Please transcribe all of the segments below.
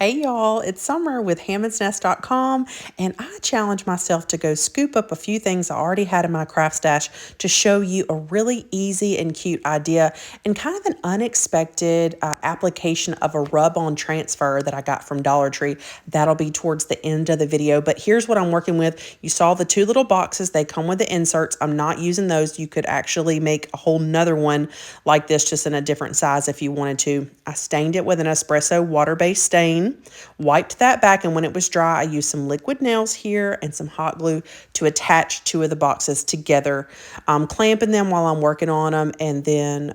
Hey y'all, it's Summer with hammondsnest.com, and I challenged myself to go scoop up a few things I already had in my craft stash to show you a really easy and cute idea and kind of an unexpected application of a rub-on transfer that I got from Dollar Tree. That'll be towards the end of the video, but here's what I'm working with. You saw the two little boxes. They come with the inserts. I'm not using those. You could actually make a whole nother one like this, just in a different size if you wanted to. I stained it with an espresso water-based stain. Wiped that back, and when it was dry, I used some liquid nails here and some hot glue to attach two of the boxes together. I'm clamping them while I'm working on them, and then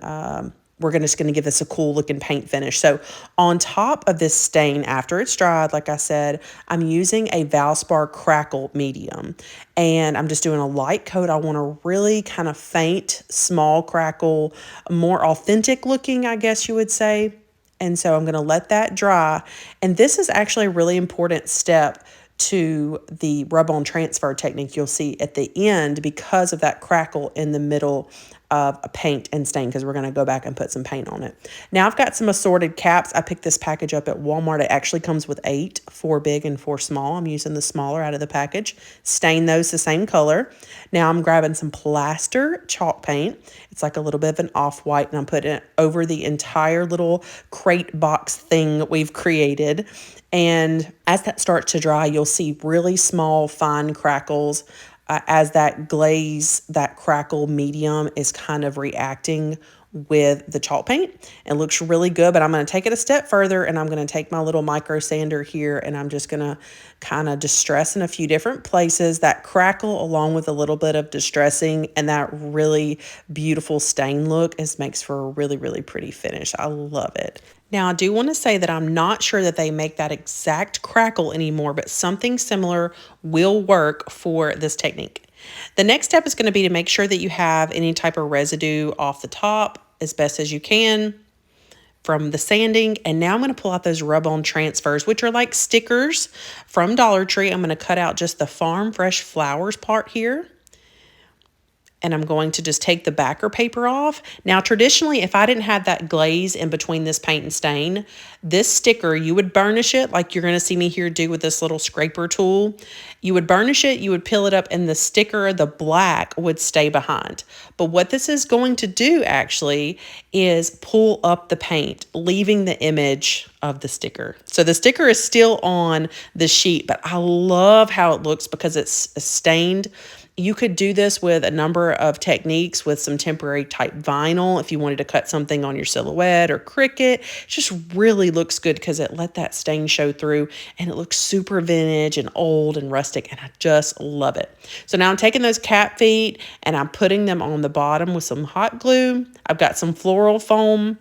we're just going to give this a cool looking paint finish. So on top of this stain, after it's dried, like I said, I'm using a Valspar Crackle medium, and I'm just doing a light coat. I want a really kind of faint, small crackle, more authentic looking, I guess you would say. And so I'm going to let that dry. And this is actually a really important step to the rub-on transfer technique you'll see at the end because of that crackle in the middle of a paint and stain, because we're going to go back and put some paint on it. Now I've got some assorted caps. I picked this package up at Walmart. It actually comes with 8, 4 big and 4 small. I'm using the smaller out of the package. Stain those the same color. Now I'm grabbing some plaster chalk paint. It's like a little bit of an off-white, and I'm putting it over the entire little crate box thing we've created. And as that starts to dry, you'll see really small, fine crackles as that glaze, that crackle medium is kind of reacting with the chalk paint. It looks really good, but I'm going to take it a step further, and I'm going to take my little micro sander here, and I'm just going to kind of distress in a few different places. That crackle along with a little bit of distressing and that really beautiful stain look makes for a really, really pretty finish. I love it. Now, I do want to say that I'm not sure that they make that exact crackle anymore, but something similar will work for this technique. The next step is going to be to make sure that you have any type of residue off the top as best as you can from the sanding. And now I'm going to pull out those rub-on transfers, which are like stickers from Dollar Tree. I'm going to cut out just the Farm Fresh Flowers part here. And I'm going to just take the backer paper off. Now, traditionally, if I didn't have that glaze in between this paint and stain, this sticker, you would burnish it like you're going to see me here do with this little scraper tool. You would burnish it, you would peel it up, and the sticker, the black, would stay behind. But what this is going to do actually is pull up the paint, leaving the image of the sticker. So the sticker is still on the sheet, but I love how it looks because it's stained. You could do this with a number of techniques with some temporary type vinyl if you wanted to cut something on your silhouette or Cricut. It just really looks good because it let that stain show through, and it looks super vintage and old and rustic, and I just love it. So now I'm taking those cat feet and I'm putting them on the bottom with some hot glue. I've got some floral foam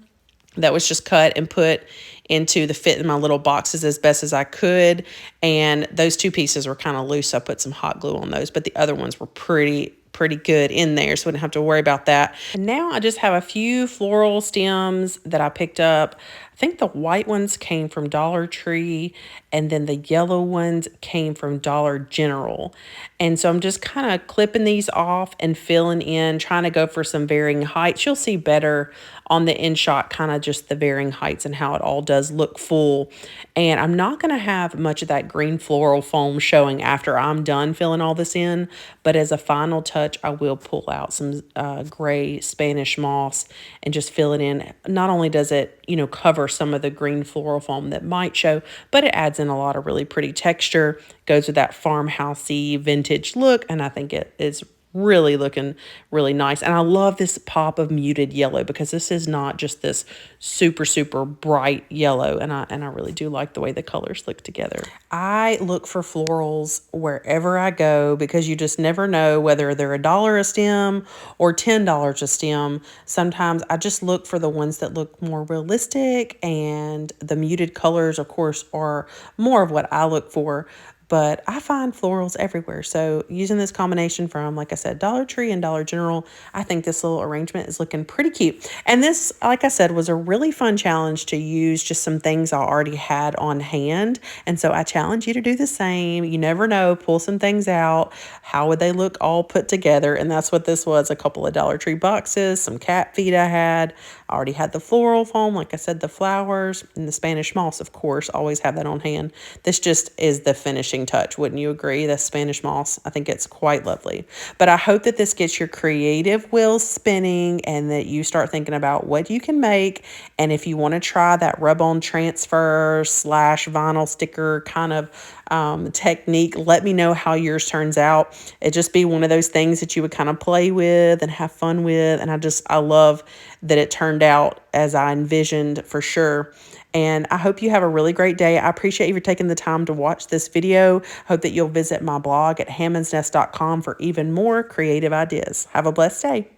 that was just cut and put into the fit in my little boxes as best as I could. And those two pieces were kind of loose, so I put some hot glue on those, but the other ones were pretty good in there, so I didn't have to worry about that. And now I just have a few floral stems that I picked up. I think the white ones came from Dollar Tree, and then the yellow ones came from Dollar General. And so I'm just kind of clipping these off and filling in, trying to go for some varying heights. You'll see better on the end shot, kind of just the varying heights and how it all does look full. And I'm not going to have much of that green floral foam showing after I'm done filling all this in, but as a final touch, I will pull out some gray Spanish moss and just fill it in. Not only does it, cover some of the green floral foam that might show, but it adds in a lot of really pretty texture, goes with that farmhousey vintage look, and I think it is really looking really nice. And I love this pop of muted yellow because this is not just this super bright yellow, and I really do like the way the colors look together. I look for florals wherever I go because you just never know whether they're $1 a stem or $10 a stem. Sometimes I just look for the ones that look more realistic, and the muted colors, of course, are more of what I look for. but I find florals everywhere. So using this combination from, like I said, Dollar Tree and Dollar General, I think this little arrangement is looking pretty cute. And this, like I said, was a really fun challenge to use just some things I already had on hand. And so I challenge you to do the same. You never know, pull some things out. How would they look all put together? And that's what this was, a couple of Dollar Tree boxes, some cat feet I had. I already had the floral foam, like I said, the flowers, and the Spanish moss, of course, always have that on hand. This just is the finishing touch. Wouldn't you agree? The Spanish moss, I think it's quite lovely. But I hope that this gets your creative wheels spinning and that you start thinking about what you can make. And if you want to try that rub-on transfer / vinyl sticker kind of technique, let me know how yours turns out. It just be one of those things that you would kind of play with and have fun with. And I love that it turned out as I envisioned, for sure. And I hope you have a really great day. I appreciate you for taking the time to watch this video. Hope that you'll visit my blog at hammondsnest.com for even more creative ideas. Have a blessed day.